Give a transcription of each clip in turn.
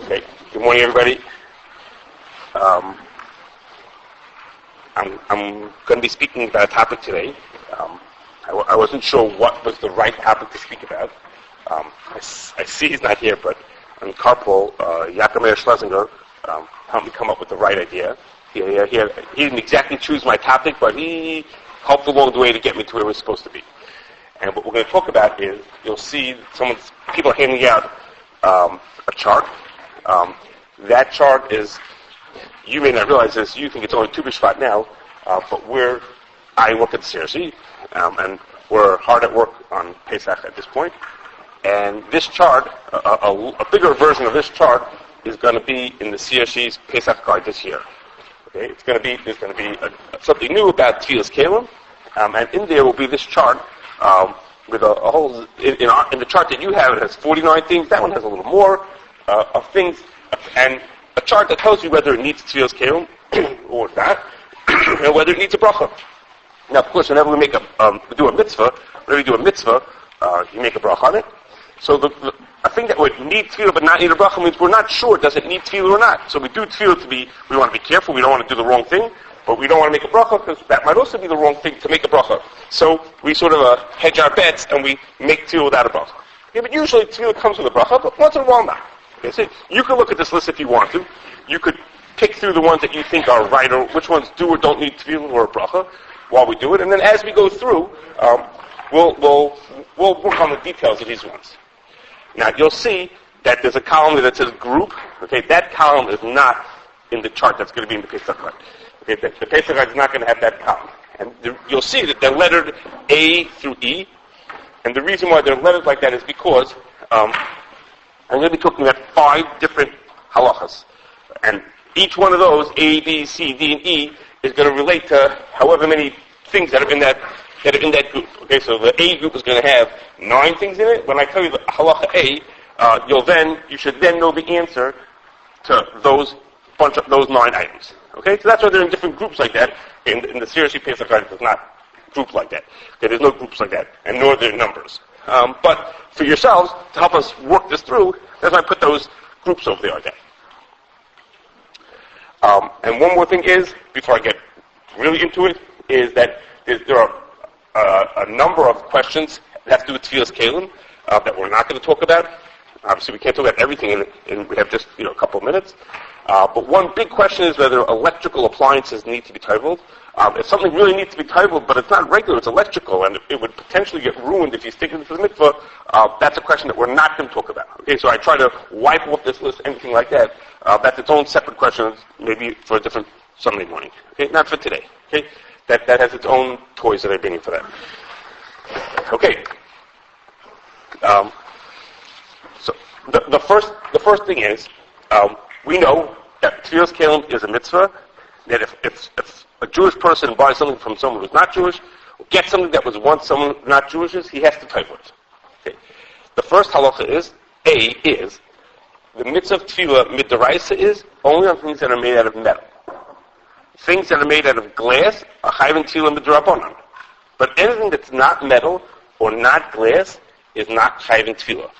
Okay. Good morning, everybody. I'm going to be speaking about a topic today. I wasn't sure what was the right topic to speak about. I see he's not here, but on carpool, Yaakov Meir Schlesinger helped me come up with the right idea. He didn't exactly choose my topic, but he helped along the way to get me to where we're supposed to be. And what we're going to talk about is, you'll see people are handing out a chart. That chart is, you may not realize this, you think it's only Tu B'Shvat now, but I work at the CRC, and we're hard at work on Pesach at this point. And this chart, a bigger version of this chart, is going to be in the CRC's Pesach guide this year. Okay, there's going to be something new about Tevillas Keilim, and in there will be this chart with a whole. In the chart that you have, it has 49 things. That one has a little more of things, and a chart that tells you whether it needs Tevillas Keilim or not, and whether it needs a bracha. Now, of course, whenever we do a mitzvah, you make a bracha on it. So a thing that would need tefillah but not need a bracha means we're not sure does it need tefillah or not. So we do tefillah we want to be careful, we don't want to do the wrong thing, but we don't want to make a bracha because that might also be the wrong thing to make a bracha. So we sort of hedge our bets and we make tefillah without a bracha. Okay, but usually tefillah comes with a bracha, but once in a while not. Okay, so you can look at this list if you want to. You could pick through the ones that you think are right or which ones do or don't need tefillah or a bracha while we do it, and then as we go through, we'll work on the details of these ones. Now, you'll see that there's a column that says group. Okay, that column is not in the chart that's going to be in the Pesach guide. Okay, the Pesach guide is not going to have that column. And you'll see that they're lettered A through E. And the reason why they're lettered like that is because I'm going to be talking about 5 different halachas. And each one of those, A, B, C, D, and E, is going to relate to however many things that are in that group. Okay, so the A group is going to have 9 things in it. When I tell you the halacha A, you should then know the answer to those 9 items. Okay, so that's why they're in different groups like that. In the CRC Pesach guide, there's not groups like that. Okay, there's no groups like that, and nor are there numbers. But for yourselves, to help us work this through, that's why I put those groups over there like that. And one more thing is, before I get really into it, is that there are a number of questions that have to do with Tevillas Keilim that we're not going to talk about. Obviously, we can't talk about everything, and we have just a couple of minutes. But one big question is whether electrical appliances need to be titled. If something really needs to be titled, but it's not regular, it's electrical, and it would potentially get ruined if you stick it into the mitzvah, that's a question that we're not going to talk about. Okay, so I try to wipe off this list, anything like that. That's its own separate question, maybe for a different Sunday morning. Okay, not for today. Okay, that has its own toys that I bring in for that. Okay. So the first thing is we know that Tevillas Keilim is a mitzvah. That if a Jewish person buys something from someone who's not Jewish, or gets something that was once someone not Jewish is, he has to title it. Okay. The first halacha is the mitzvah of tefillah mid'oraisa is only on things that are made out of metal. Things that are made out of glass are chayvin tefillah midrabanan. But anything that's not metal or not glass is not chayvin tefillah.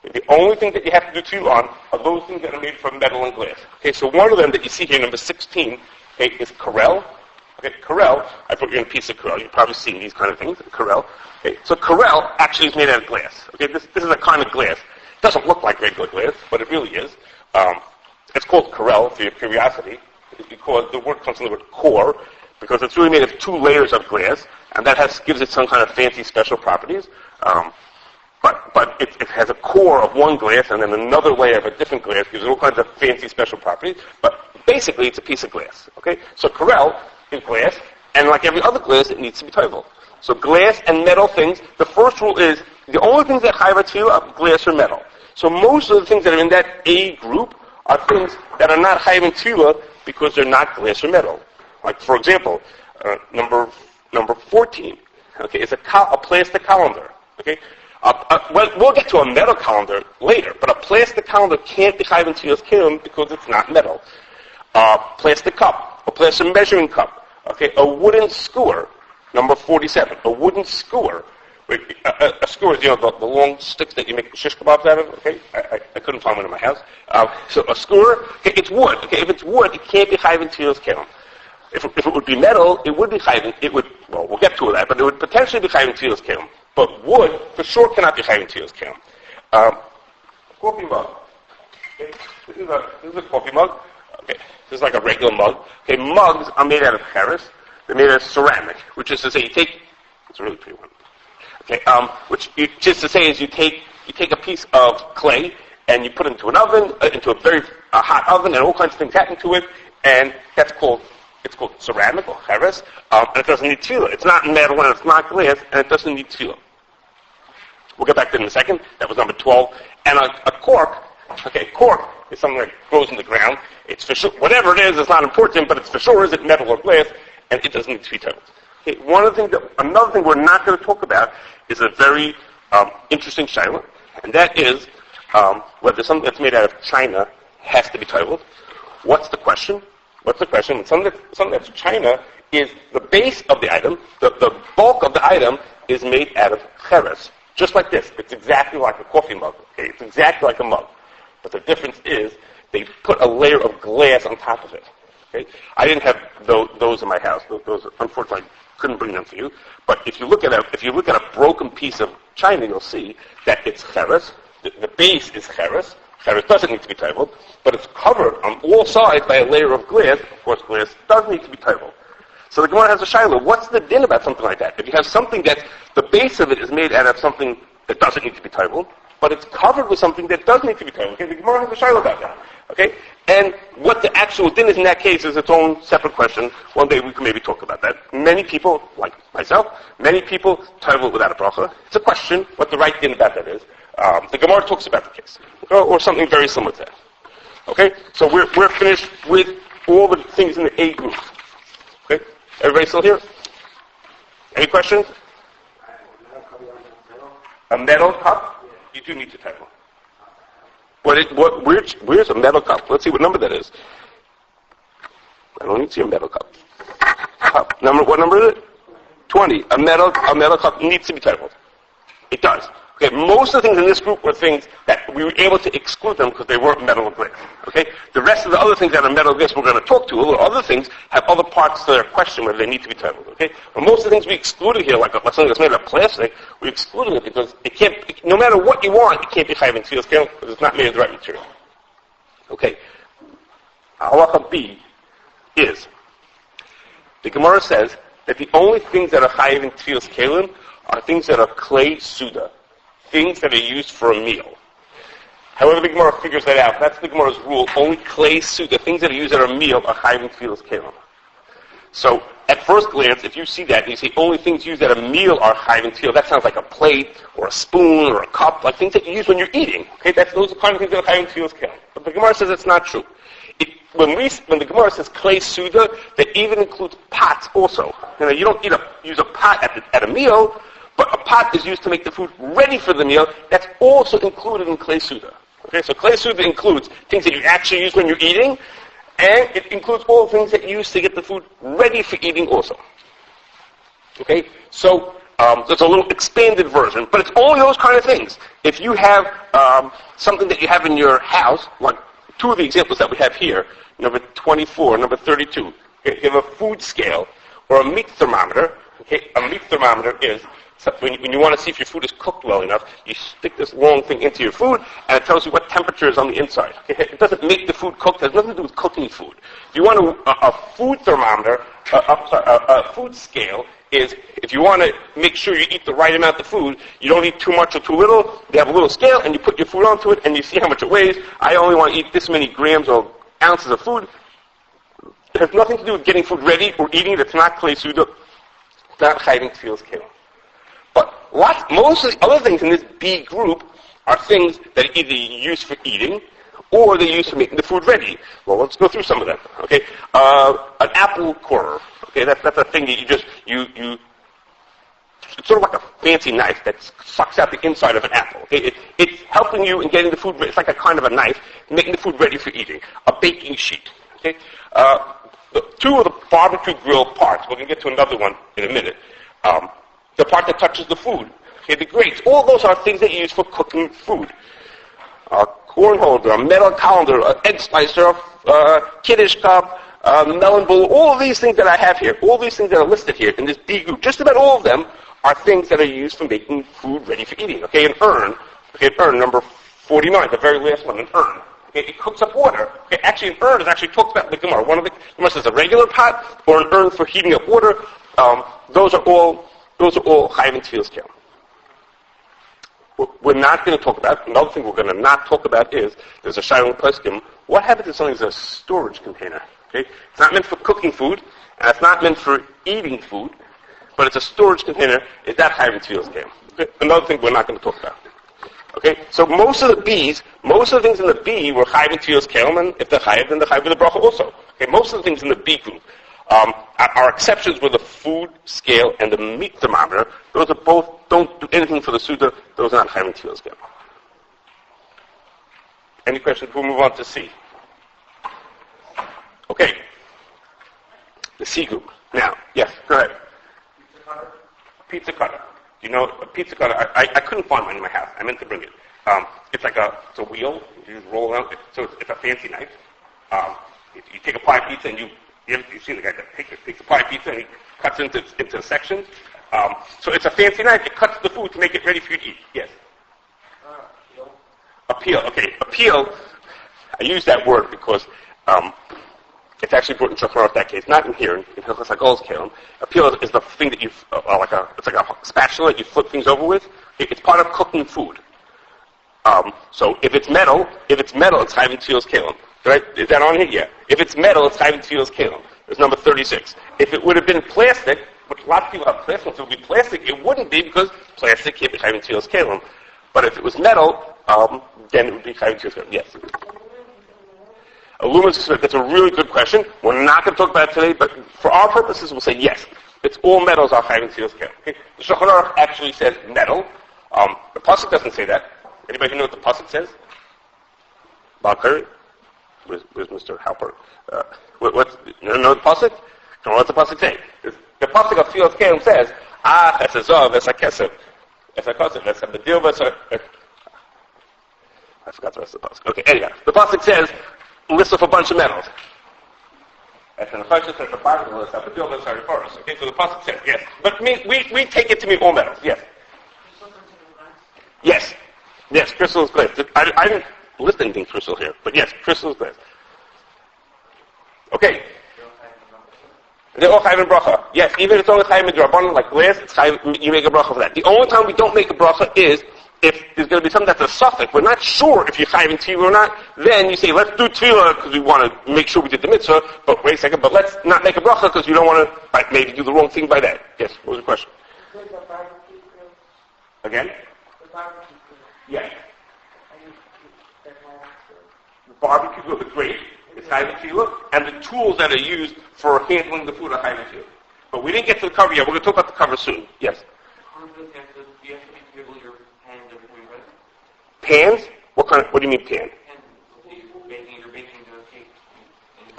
The only thing that you have to do tefillah on are those things that are made from metal and glass. Okay, so one of them that you see here, number 16, okay, is Corel. Okay, Corel, I put you in a piece of Corel. You've probably seen these kind of things, Corel. Okay, so Corel actually is made out of glass. Okay, this is a kind of glass. It doesn't look like regular glass, but it really is. It's called Corel, for your curiosity, because the word comes from the word core, because it's really made of 2 layers of glass, and that gives it some kind of fancy special properties. But it has a core of one glass, and then another layer of a different glass gives it all kinds of fancy special properties. But basically, it's a piece of glass. Okay, so Corel is glass, and like every other glass, it needs to be toivel. So glass and metal things. The first rule is the only things that chayv tefillah are glass or metal. So most of the things that are in that A group are things that are not chayv tefillah because they're not glass or metal. Like for example, number 14. Okay, is a plastic colander. Okay. We'll get to a metal calendar later, but a plastic calendar can't be chayv in Tevillas Keilim because it's not metal. Plastic cup, a plastic measuring cup, okay, a wooden skewer, number 47, a wooden skewer A skewer is, the long sticks that you make shish kebabs out of. Okay, I couldn't find one in my house. So a skewer, okay, it's wood. Okay, if it's wood, it can't be chayiv in Tevillas Keilim. If it would be metal, it would be chayiv. We'll get to that, but it would potentially be chayiv in Tevillas Keilim. But wood, for sure, cannot be chayiv in Tevillas Keilim. Coffee mug. Okay, this is a coffee mug. Okay, this is like a regular mug. Okay, mugs are made out of Kashrus. They're made out of ceramic, which is to say, it's a really pretty one. Okay, just to say is you take a piece of clay and you put it into an oven, into a very hot oven, and all kinds of things happen to it, and it's called ceramic or Kashrus, and it doesn't need tefillah. It's not metal and it's not glass, and it doesn't need tefillah. We'll get back to it in a second. That was number 12. And a cork. Okay, cork is something that grows in the ground. It's for sure, whatever it is, it's not important, but it's for sure is it metal or glass, and it doesn't need to be touched. Okay, another thing we're not going to talk about is a very interesting shaila, and that is whether something that's made out of china has to be titled. What's the question? And something that's china is the base of the item, the bulk of the item is made out of Kashrus. Just like this. It's exactly like a coffee mug. Okay? It's exactly like a mug. But the difference is they put a layer of glass on top of it. Okay? I didn't have those in my house. Those unfortunately couldn't bring them for you. But if you look at a broken piece of china, you'll see that it's Kashrus. The base is Kashrus. Kashrus doesn't need to be titled, but it's covered on all sides by a layer of glass. Of course, glass does need to be titled. So the Gemara has a shiloh. What's the din about something like that? If you have something that the base of it is made out of something that doesn't need to be titled, but it's covered with something that does need to be titled. Okay, the Gemara has a shiloh about that. Okay, and what the actual din is in that case is its own separate question. One day we can maybe talk about that. Many people, like myself, title it without a bracha. It's a question what the right din about that is. The Gemara talks about the case, or something very similar to that. Okay, so we're finished with all the things in the A group. Okay. Everybody still here? Any questions? A metal cup? You do need to title. Where's a metal cup? Let's see what number that is. I don't need to see a metal cup. What number is it? 20. A metal cup needs to be titled. It does. Okay, most of the things in this group were things that we were able to exclude them because they weren't metal or glass. Okay, the rest of the other things that are metal or glass we're going to talk to. Other things have other parts to their question where they need to be titled. Okay, but most of the things we excluded here, like something that's made of plastic, we excluded it because it can't. No matter what you want, it can't be chayiv in Tevillas Keilim because it's not made of the right material. Okay, halacha B is the Gemara says that the only things that are chayiv in Tevillas Keilim are things that are clay suda. Things that are used for a meal. However, the Gemara figures that out. That's the Gemara's rule. Only clay suda, things that are used at a meal, are chayiv in Tevillas Keilim. So, at first glance, if you see that and you say only things used at a meal are chayiv in Tevillas, that sounds like a plate or a spoon or a cup, like things that you use when you're eating. Okay, those are the kind of things that are chayiv in Tevillas Keilim. But the Gemara says it's not true. When the Gemara says clay suda, that even includes pots also. You don't use a pot at a meal. But a pot is used to make the food ready for the meal. That's also included in clay suda. Okay, so clay suda includes things that you actually use when you're eating, and it includes all the things that you use to get the food ready for eating also. Okay, so there's a little expanded version, but it's only those kind of things. If you have something that you have in your house, like two of the examples that we have here, number 24, number 32, okay, you have a food scale or a meat thermometer. Okay, a meat thermometer is when you want to see if your food is cooked well enough, you stick this long thing into your food, and it tells you what temperature is on the inside. Okay? It doesn't make the food cooked. It has nothing to do with cooking food. If you want a food thermometer, a food scale is if you want to make sure you eat the right amount of food, you don't eat too much or too little. You have a little scale, and you put your food onto it, and you see how much it weighs. I only want to eat this many grams or ounces of food. It has nothing to do with getting food ready or eating it. It's not clay suda. It's not chayiv in Tevillas Keilim. But most of the other things in this B group are things that are either used for eating or they're used for making the food ready. Well, let's go through some of them. Okay, an apple corer. Okay, that's a thing that you. It's sort of like a fancy knife that sucks out the inside of an apple. Okay, it's helping you in getting the food ready. It's like a kind of a knife making the food ready for eating. A baking sheet. Okay, two of the barbecue grill parts. We're going to get to another one in a minute. The part that touches the food. okay, the grates, all those are things that you use for cooking food. A corn holder, a metal colander, an egg slicer, kiddush cup, melon bowl, all of these things that I have here, all these things that are listed here in this B group, just about all of them are things that are used for making food ready for eating. Okay, an urn, number 49, the very last one, an urn. Okay, it cooks up water. Okay, actually an urn is actually talked about in the Gemara. One of the Gemara says a regular pot or an urn for heating up water. Those are all Chayim and Tevillas Keilim. We're not going to talk about, another thing we're going to not talk about is, there's a Shaila Poskim, what happens if something's a storage container? Okay? It's not meant for cooking food, and it's not meant for eating food, but it's a storage container. Is that Chayim and Tevillas Keilim? Okay? Another thing we're not going to talk about. Okay? So most of the things in the B were Chayim and Tevillas Keilim, and if they're Chayim, then they're Chayim with the bracha also. Okay? Most of the things in the B group. Our exceptions were the food scale and the meat thermometer. Those are both, don't do anything for the Suda. Those are not Chayim and Tevillas Keilim. Any questions? We'll move on to C. Okay. The C group. Now, yes, go ahead. Pizza cutter. You know, a pizza cutter, I couldn't find one in my house. I meant to bring it. It's a wheel. You just roll around. So it's a fancy knife. You take a pie pizza and you've seen the guy that takes a pie pizza and he cuts into sections. So it's a fancy knife. It cuts the food to make it ready for you to eat. Yes. Appeal. Okay. Appeal. I use that word because it's actually brought in Shulchan Aruch that case, not in here. In Hilchos HaGol's Keilim. Appeal is the thing that it's like a spatula that you flip things over with. It's part of cooking food. So if it's metal, it's Chayim and Tevillas Keilim. Right? Is that on here? Yeah. If it's metal, it's Chayim and Tevillas Keilim. It's number 36. If it would have been plastic, which a lot of people have plastic, if it would be plastic, it wouldn't be because plastic can't be Chayim and Tevillas Keilim. But if it was metal, then it would be Chayim and Tevillas Keilim. Yes. Aluminum, that's a really good question. We're not going to talk about it today, but for our purposes, we'll say yes. It's all metals are Chayim and Tevillas Keilim. Okay? The Shulchan Aruch actually says metal. The pasuk doesn't say that. Anybody know what the pasuk says? Bakari? Where's Mr. Halper? What's the pasuk? What's the pasuk say? The pasuk of Tevillas Keilim says, es hazov, es hakesef, es hakosef, es habedil, I forgot the rest of the pasuk. Okay, anyhow, the pasuk says, list off a bunch of metals. Okay, so the pasuk says, yes. But we take it to mean all metals, yes. Yes. Yes, crystal is glass. I didn't list anything crystal here, but yes, crystal is glass. Okay. They're all chayim and bracha. Yes, even if it's only chayim and drabanan, like glass, it's chayim, you make a bracha for that. The only time we don't make a bracha is if there's going to be something that's a suffix. We're not sure if you're chayim in tefillah or not. Then you say, let's do tefillah because we want to make sure we did the mitzvah. But wait a second, but let's not make a bracha because you don't want to maybe do the wrong thing by that. Yes, what was the question? Again? Yes. The barbecue grill, the grate, is chayim in tefillah, and the tools that are used for handling the food are chayim in tefillah. But we didn't get to the cover yet. We're going to talk about the cover soon. Yes. Pans? What do you mean pan?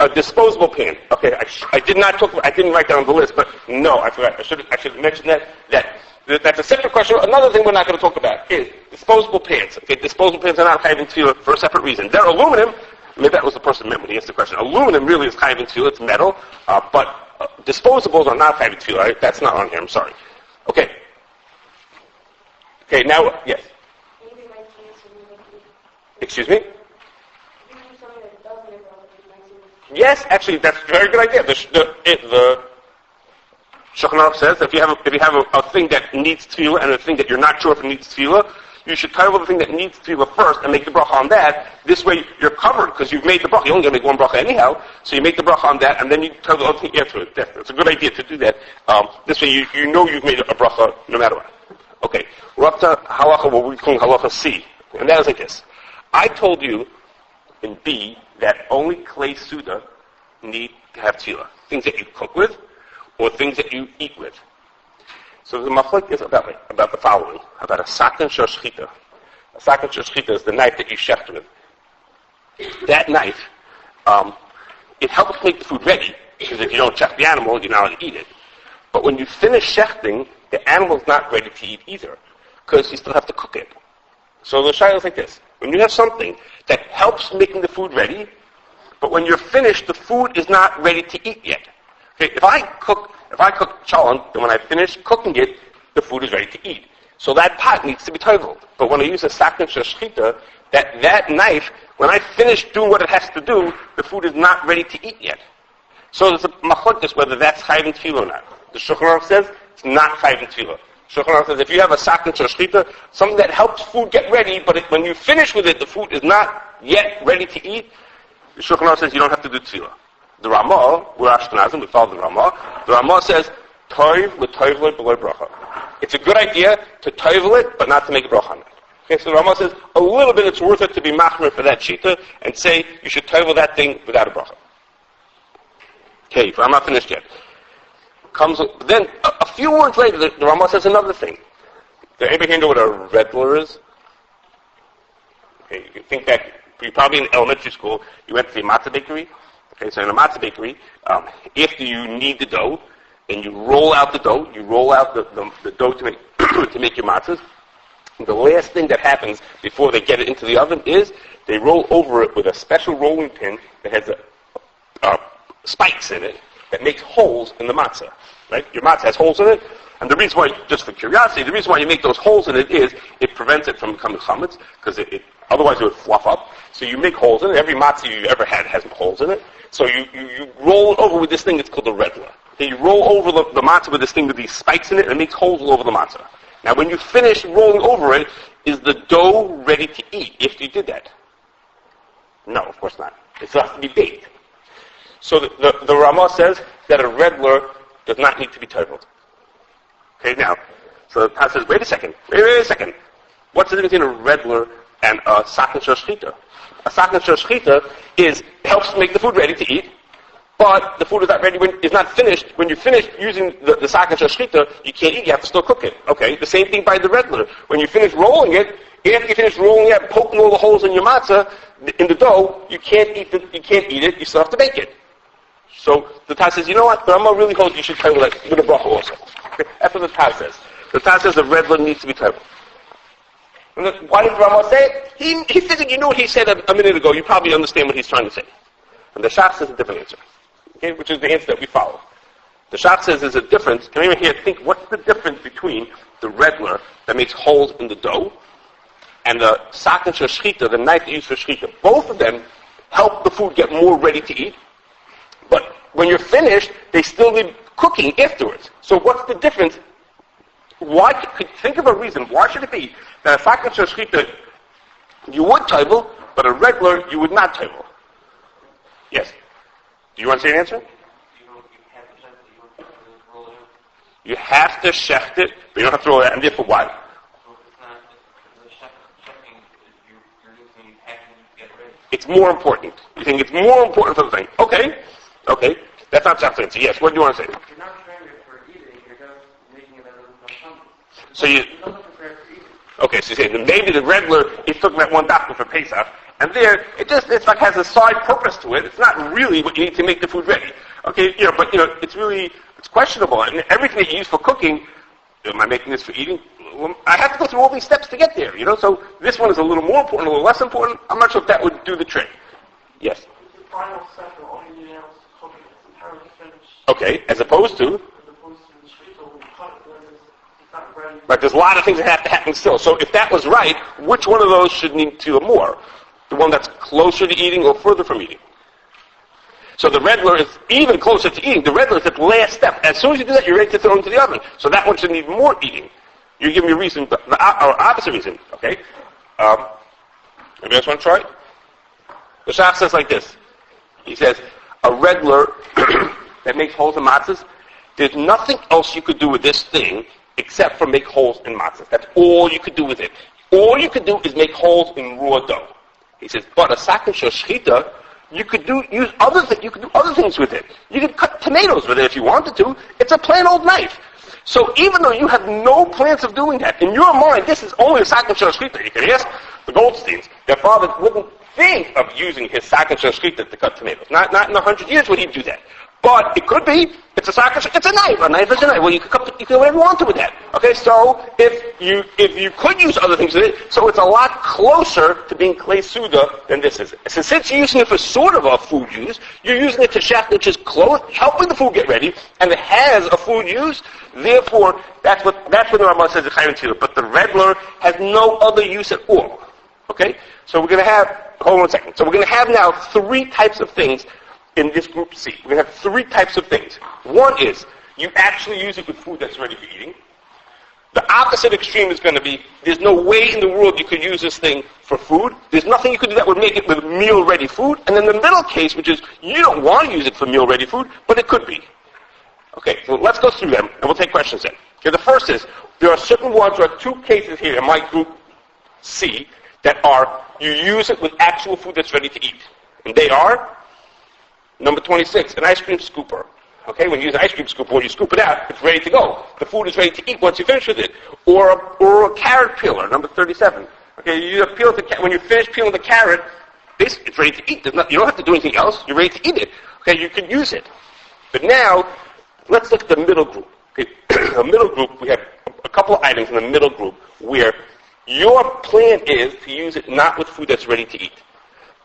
A disposable pan. Okay, I didn't write down on the list, but no, I forgot. I should mention that's a separate question. Another thing we're not going to talk about is disposable pans. Okay, disposable pans are not chayim in tefillah for a separate reason. They're aluminum. Maybe that was the person meant when he asked the question. Aluminum really is chayim in tefillah. It's metal, but disposables are not chayim in tefillah. Right? That's not on here. I'm sorry. Okay. Okay. Now, yes. Excuse me? Yes, actually, that's a very good idea. The Shulchan Aruch says that if you have a thing that needs tefillah and a thing that you're not sure if it needs tefillah, you should cover the thing that needs tefillah first and make the bracha on that. This way, you're covered because you've made the bracha. You're only going to make one bracha anyhow, so you make the bracha on that, and then you cover the other thing after it. It's a good idea to do that. This way, you know you've made a bracha no matter what. Okay, we're up to halacha, what we call halacha C, and that is like this. I told you in B that only clay suda need to have tefillah. Things that you cook with or things that you eat with. So the machlok is about the following, about a sakan shel shchita. A sakan shel shchita is the knife that you shecht with. That knife, it helps make the food ready, because if you don't shecht the animal, you're not allowed to eat it. But when you finish shechting, the animal's not ready to eat either. because you still have to cook it. So the shayla is like this. When you have something that helps making the food ready, but when you're finished, the food is not ready to eat yet. Okay, if I cook cholent, then when I finish cooking it, the food is ready to eat. So that pot needs to be toiveled. But when I use a sakon shashchita, that knife, when I finish doing what it has to do, the food is not ready to eat yet. So there's a machlokes whether that's chayv in tefillah or not. The Shulchan Aruch says it's not chayv in tefillah. Shulchan Aruch says if you have a sakon shashchita, something that helps food get ready, but when you finish with it, the food is not yet ready to eat, the Shulchan Aruch says you don't have to do tefillah. The Ramah, we're Ashkenazim, we follow the Ramah. The Ramah says, toiv l'toivle b'loy bracha. It's a good idea to toivel it, but not to make a bracha on it. Okay, so the Ramah says, a little bit it's worth it to be machmer for that shita, and say you should toivel that thing without a bracha. Okay, I'm not finished yet. Then, a few words later, the Ramah says another thing. Does anybody here know what a redler is? Okay, you can think back, you're probably in elementary school, you went to the matzah bakery. Okay, so in a matzah bakery, after you knead the dough, and you roll out the dough, you roll out the dough to make to make your matzahs. And the last thing that happens before they get it into the oven is they roll over it with a special rolling pin that has spikes in it that makes holes in the matzah. Right? Your matzah has holes in it, and the reason why, just for curiosity, the reason why you make those holes in it is it prevents it from becoming chametz, because otherwise it would fluff up. So you make holes in it. Every matzah you ever had has holes in it. So you roll it over with this thing, it's called a redler. Then you roll over the matzah with this thing with these spikes in it, and it makes holes all over the matzah. Now when you finish rolling over it, is the dough ready to eat if you did that? No, of course not. It still has to be baked. So the Ramah says that a redler does not need to be toiveled. Okay, now, so the Taz says, wait a second. What's the difference between a redler and a sakon shashchita? A sakon shashchita helps make the food ready to eat, but the food is not ready is not finished. When you're finished using the sakon shashchita, you can't eat. You have to still cook it. Okay, the same thing by the redler. When you finish rolling it, after you finish rolling it, poking all the holes in your matzah in the dough, you can't eat it. You still have to bake it. So the Taz says, you know what? The Rambam really holds you should toivel it with a bracha also. Okay? That's what the Taz says. The Taz says the redler needs to be toiveled. Why did Rambam say it? He said, you know what he said a minute ago. You probably understand what he's trying to say. And the Shach says a different answer. Okay, which is the answer that we follow. The Shach says there's a difference. Can anyone here think what's the difference between the redler that makes holes in the dough and the sakon shashchita, the knife used for shchita? Both of them help the food get more ready to eat. But when you're finished, they still need cooking afterwards. So what's the difference? Think of a reason. Why should it be that a sakon shashchita you would toivel, but a redler you would not toivel? Yes. Do you want to say an answer? You have to shecht it, but you don't have to roll it. And therefore, why? It's more important. You think it's more important for the thing. Okay. That's not Shach's answer. Yes, what do you want to say? You're not preparing it for eating, you're just making it as a so you don't prepare for eating. Okay, so you say maybe the redler is talking about one dafka for Pesach, and there it's like has a side purpose to it. It's not really what you need to make the food ready. Okay, but it's questionable. And everything that you use for cooking, am I making this for eating? Well, I have to go through all these steps to get there. So this one is a little more important, a little less important. I'm not sure if that would do the trick. Yes. The final step of all you need else is cooking. It's entirely finished. Okay, as opposed to the street, so when you cut it, it's not ready. But there's a lot of things that have to happen still. So if that was right, which one of those should need to more? The one that's closer to eating or further from eating? So the redler is even closer to eating. The redler is at the last step. As soon as you do that, you're ready to throw it into the oven. So that one should need more eating. You give me a reason, or opposite reason. Okay? Anybody else want to try it? The Shach says like this. He says, a redler that makes holes in matzahs, there's nothing else you could do with this thing except for make holes in matzahs. That's all you could do with it. All you could do is make holes in raw dough. He says, but a sakon shashchita, you could do other things with it. You could cut tomatoes with it if you wanted to. It's a plain old knife. So even though you have no plans of doing that, in your mind, this is only a sakon shashchita. You can ask the Goldsteins. Their father wouldn't think of using his sakon shashchita to cut tomatoes. Not in 100 years would he do that. But it could be, it's a socket, it's a knife. A knife is a knife. Well, you can do whatever you want to with that. Okay, so if you could use other things with it, so it's a lot closer to being clay suda than this is. So since you're using it for sort of a food use, you're using it to shech, which is close, helping the food get ready, and it has a food use. Therefore, that's what the Rambam says in Chayim Tzilah. But the regular has no other use at all. Okay, so we're going to have. Hold on a second. So we're going to have now three types of things in this group C. We're going to have three types of things. One is you actually use it with food that's ready for eating. The opposite extreme is going to be there's no way in the world you could use this thing for food. There's nothing you could do that would make it with meal-ready food. And then the middle case, which is you don't want to use it for meal-ready food, but it could be. Okay, so let's go through them, and we'll take questions then. Okay, the first is there are certain ones, there are two cases here in my group C that are you use it with actual food that's ready to eat. And they are number 26, an ice cream scooper. Okay, when you use an ice cream scooper, you scoop it out, it's ready to go. The food is ready to eat once you finish with it. Or a carrot peeler, number 37. Okay, you peel when you finish peeling the carrot, it's ready to eat. You don't have to do anything else. You're ready to eat it. Okay, you can use it. But now, let's look at the middle group. Okay, the middle group, we have a couple of items in the middle group where your plan is to use it not with food that's ready to eat.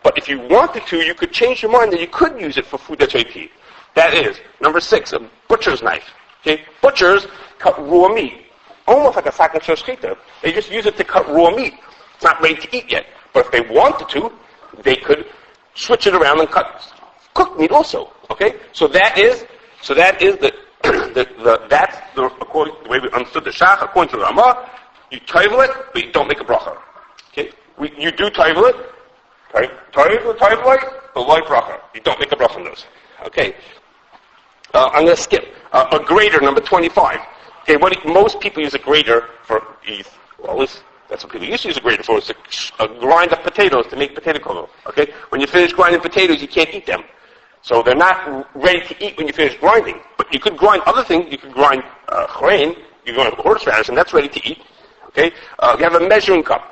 But if you wanted to, you could change your mind that you could use it for food that's ready to eat. That is, number 6, a butcher's knife. Okay, butchers cut raw meat, almost like a sack shechita. They just use it to cut raw meat. It's not ready to eat yet. But if they wanted to, they could switch it around and cut cooked meat also. Okay, so that is the according to the way we understood the shach. According to the Ramah, you toivel it, but you don't make a bracha. Okay, you do toivel it. Toivel, but why bracha? You don't make a bracha on those. Okay. I'm going to skip. A grater, number 25. Okay, most people use a grater for, well, at least that's what people used to use a grater for, is to grind up potatoes to make potato kernel. Okay? When you finish grinding potatoes, you can't eat them. So they're not ready to eat when you finish grinding. But you could grind other things. You could grind grain, you can grind horseradish, and that's ready to eat. Okay? You have a measuring cup.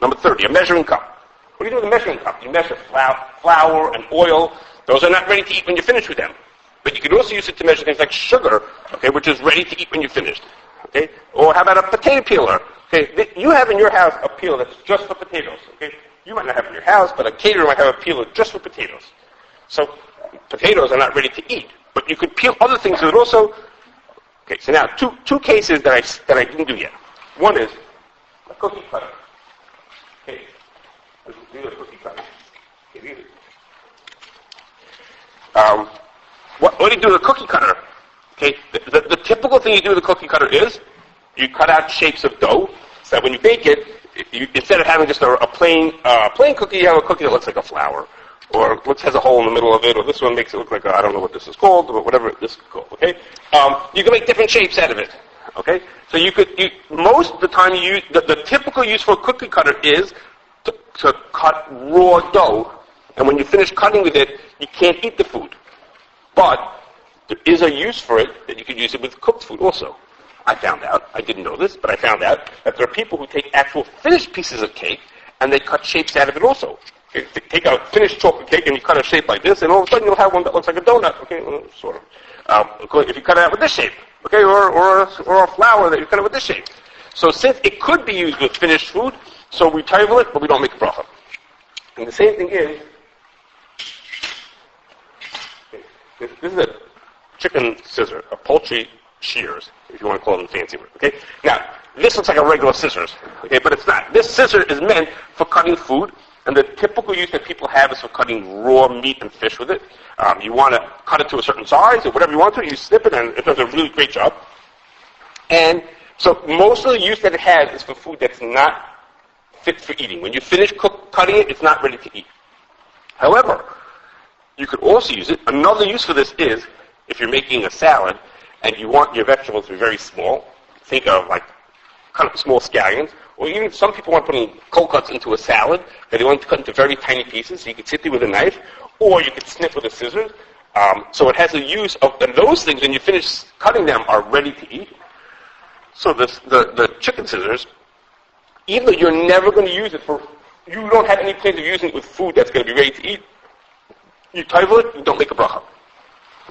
Number 30, a measuring cup. What do you do with a measuring cup? You measure flour and oil. Those are not ready to eat when you're finished with them. But you can also use it to measure things like sugar, okay, which is ready to eat when you're finished. Okay? Or how about a potato peeler? Okay, you have in your house a peeler that's just for potatoes. Okay? You might not have it in your house, but a caterer might have a peeler just for potatoes. So potatoes are not ready to eat. But you could peel other things that also. Okay, so now two cases that I didn't do yet. One is a cookie cutter. Okay. These are cookie cutters. Okay, what do you do with a cookie cutter? Okay, the typical thing you do with a cookie cutter is you cut out shapes of dough so that when you bake it, instead of having just a plain cookie, you have a cookie that looks like a flower, or has a hole in the middle of it, or this one makes it look like I don't know what this is called, but whatever this is called. Okay, you can make different shapes out of it. Okay, so most of the time the typical use for a cookie cutter is to cut raw dough, and when you finish cutting with it, you can't eat the food. But there is a use for it that you could use it with cooked food also. I found out, I didn't know this, but I found out that there are people who take actual finished pieces of cake and they cut shapes out of it also. Okay, they take a finished chocolate cake and you cut a shape like this, and all of a sudden you'll have one that looks like a donut. Okay, well, sort of. If you cut it out with this shape, okay, or a flower that you cut it with this shape. So since it could be used with finished food, so we toivel it, but we don't make a bracha. And the same thing is. This is a chicken scissor, a poultry shears, if you want to call them fancy word. Okay. Now, this looks like a regular scissors. Okay, but it's not. This scissor is meant for cutting food, and the typical use that people have is for cutting raw meat and fish with it. You want to cut it to a certain size or whatever you want to. You snip it, and it does a really great job. And so, most of the use that it has is for food that's not fit for eating. When you finish cutting it, it's not ready to eat. However, you could also use it. Another use for this is if you're making a salad and you want your vegetables to be very small. Think of like kind of small scallions, or even some people want putting cold cuts into a salad that they want to cut into very tiny pieces. So you could sit there with a knife, or you could snip with a scissors. So it has a use of, and those things when you finish cutting them are ready to eat. So the chicken scissors, even though you're never going to use it you don't have any plans of using it with food that's going to be ready to eat. You toivel it, you don't make a bracha.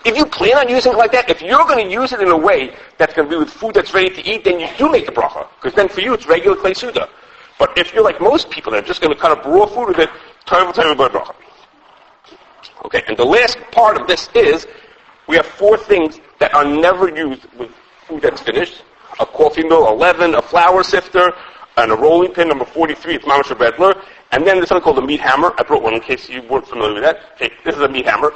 If you plan on using it like that, if you're going to use it in a way that's going to be with food that's ready to eat, then you do make a bracha. Because then for you, it's regular klei suda. But if you're like most people that are just going to cut up raw food with it, toivel bracha. Okay, and the last part of this is, we have 4 things that are never used with food that's finished. A coffee mill, a leaven, a flour sifter, and a rolling pin, number 43, it's mamash redler. And then there's something called a meat hammer. I brought one in case you weren't familiar with that. Okay, this is a meat hammer.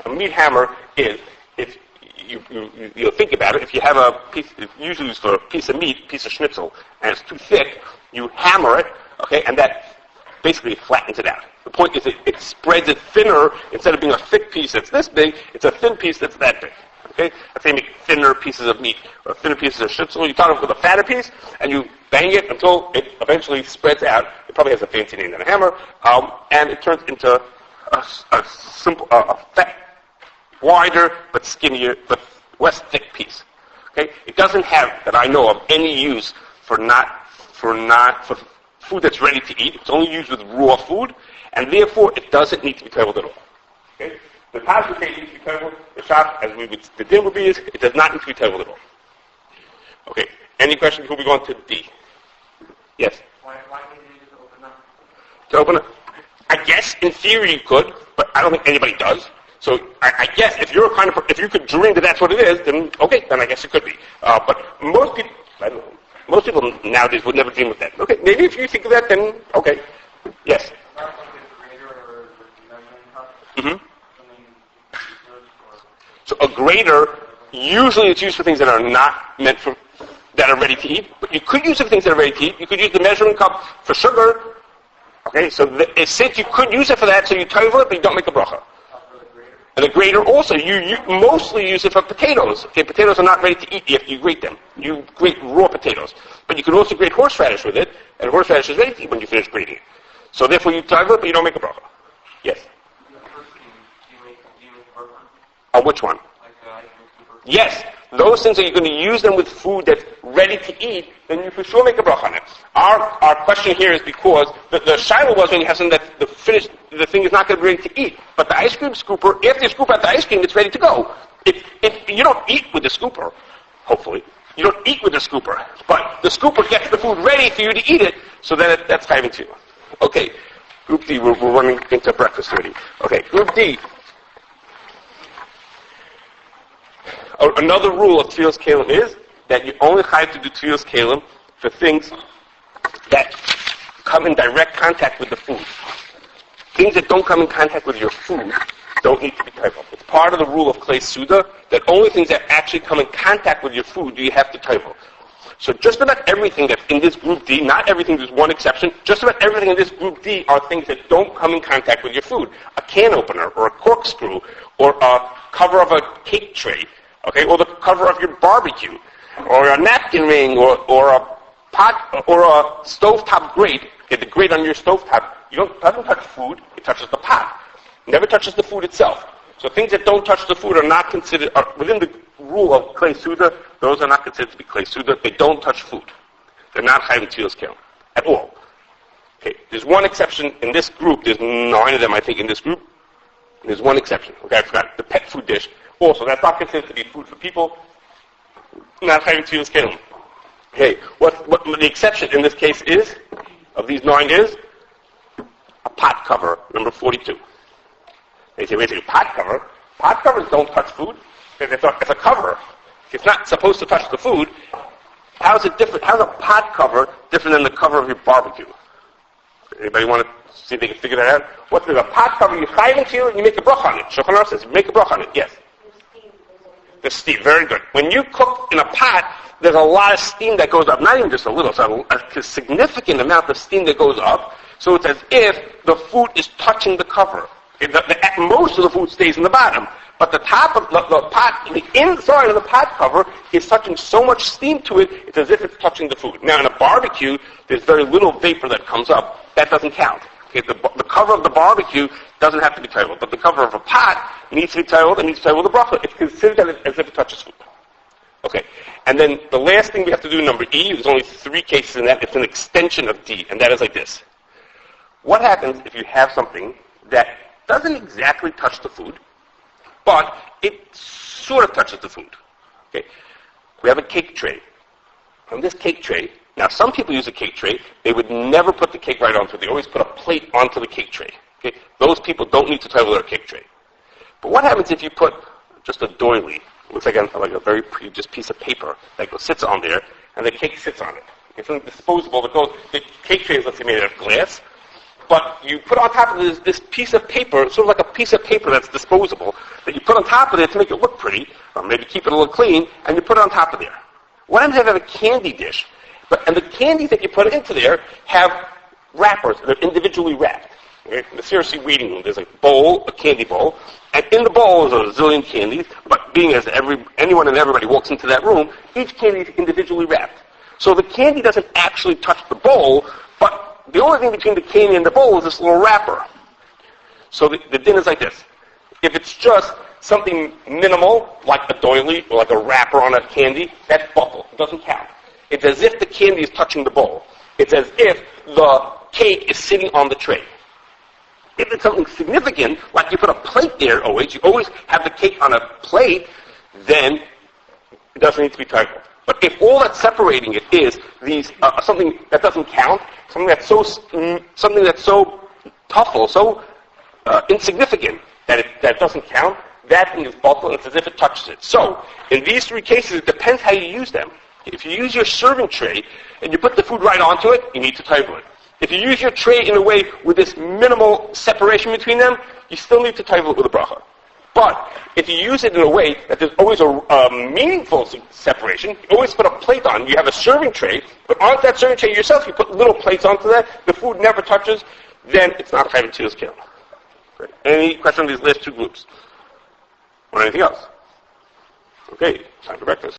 A meat hammer is, if you think about it, if you have a piece, it's usually used for a piece of meat, piece of schnitzel, and it's too thick, you hammer it, okay, and that basically flattens it out. The point is it spreads it thinner. Instead of being a thick piece that's this big, it's a thin piece that's that big. Okay? That's how you make thinner pieces of meat or thinner pieces of schnitzel. You start off with a fatter piece, and you bang it until it eventually spreads out. It probably has a fancy name than a hammer, and it turns into a simple, fat, wider but skinnier, but less thick piece. Okay? It doesn't have, that I know of, any use for food that's ready to eat. It's only used with raw food, and therefore it doesn't need to be toiveled at all. Okay? The Pasuk needs to be toiveled. The shot, as the din would be, is it does not need to be toiveled at all. Okay. Any questions before we go on to D? Yes. Why can't you just open up? To open it, I guess in theory you could, but I don't think anybody does. So I guess if you're if you could dream that that's what it is, then okay, then I guess it could be. But most people, I don't know. Most people nowadays would never dream of that. Okay, maybe if you think of that, then okay. Yes. Not like a grater or a measuring cup. Mm-hmm. So a grater, usually it's used for things that are not meant for, that are ready to eat. But you could use it for things that are ready to eat. You could use the measuring cup for sugar. Okay, so since you could use it for that, so you toivel it, but you don't make a bracha. And a grater also, you mostly use it for potatoes. Okay, potatoes are not ready to eat after you grate them. You grate raw potatoes. But you can also grate horseradish with it, and horseradish is ready to eat when you finish grating it. So therefore you toivel it, but you don't make a bracha. Yes? Which one? Yes. Those things that you're going to use them with food that's ready to eat, then you for sure make a bracha on it. Our question here is because the shiloh was when you have something that the thing is not going to be ready to eat. But the ice cream scooper, after you scoop out the ice cream, it's ready to go. You don't eat with the scooper, hopefully. You don't eat with the scooper. But the scooper gets the food ready for you to eat it, so then that's chayvin too. Okay. Group D, we're running into breakfast already. Okay, Group D. Another rule of Tevillas Keilim is that you only have to do Tevillas Keilim for things that come in direct contact with the food. Things that don't come in contact with your food don't need to be toivel. It's part of the rule of klei suda that only things that actually come in contact with your food do you have to toivel. So just about everything that's in this Group D, not everything, there's one exception, just about everything in this Group D are things that don't come in contact with your food. A can opener, or a corkscrew, or a cover of a cake tray, okay, or the cover of your barbecue, or a napkin ring, or a pot, or a stovetop grate. Okay, the grate on your stovetop, doesn't touch food, it touches the pot. It never touches the food itself. So things that don't touch the food are not considered, within the rule of klei suda, those are not considered to be klei suda. They don't touch food. They're not chayvin Tevillas Keilim at all. Okay, there's one exception in this group. There's 9 of them, I think, in this group. There's one exception. Okay, I forgot. The pet food dish. Also, that's not considered to be food for people. Not chayvin Tevillas Keilim. Okay, what the exception in this case is, of these 9 is, a pot cover, number 42. They say, wait a second, pot cover? Pot covers don't touch food. It's a cover. It's not supposed to touch the food. How's it different? How's a pot cover different than the cover of your barbecue? Anybody want to see if they can figure that out? What's a pot cover? You chayvin Tevillah, you make a bracha on it. Shulchan Aruch says, make a bracha on it. Yes. The steam, very good. When you cook in a pot, there's a lot of steam that goes up. Not even just a little, it's a significant amount of steam that goes up. So it's as if the food is touching the cover. Most of the food stays in the bottom, but the top of the pot, the inside of the pot cover is touching so much steam to it, it's as if it's touching the food. Now in a barbecue, there's very little vapor that comes up. That doesn't count. Okay, the cover of the barbecue doesn't have to be toiveled, but the cover of a pot needs to be toiveled and needs to toivel the bracha. It's considered as if it touches food. Okay, and then the last thing we have to do, number E, there's only 3 cases in that. It's an extension of D, and that is like this. What happens if you have something that doesn't exactly touch the food, but it sort of touches the food. Okay, we have a cake tray. On this cake tray, now some people use a cake tray. They would never put the cake right onto it. They always put a plate onto the cake tray. Okay, those people don't need to tevel their cake tray. But what happens if you put just a doily? It looks like a very pretty just piece of paper that sits on there, and the cake sits on it. It's something disposable that goes. The cake tray is, let's say, made out of glass, but you put on top of it this piece of paper, sort of like a piece of paper that's disposable, that you put on top of it to make it look pretty, or maybe keep it a little clean, and you put it on top of there. What happens if you have a candy dish, and the candies that you put into there have wrappers that are individually wrapped? Okay? In the CRC waiting room, there's a bowl, a candy bowl, and in the bowl is a zillion candies, but being as anyone and everybody walks into that room, each candy is individually wrapped. So the candy doesn't actually touch the bowl, but the only thing between the candy and the bowl is this little wrapper. So the din is like this. If it's just something minimal, like a doily or like a wrapper on a candy, that's buckle. It doesn't count. It's as if the candy is touching the bowl. It's as if the cake is sitting on the tray. If it's something significant, like you put a plate there always, you always have the cake on a plate, then it doesn't need to be titled. But if all that's separating it is these something that doesn't count, something that's so tuffle, so insignificant that it doesn't count, that thing is buckle, and it's as if it touches it. So, in these three cases, it depends how you use them. If you use your serving tray and you put the food right onto it, you need to title it. If you use your tray in a way with this minimal separation between them, you still need to title it with a bracha. But if you use it in a way that there's always a meaningful separation, you always put a plate on. You have a serving tray, but on that serving tray yourself, you put little plates onto that. The food never touches. Then it's not chayv Tevillas Keilim. Any question on these last two groups? Or anything else? Okay, time for breakfast.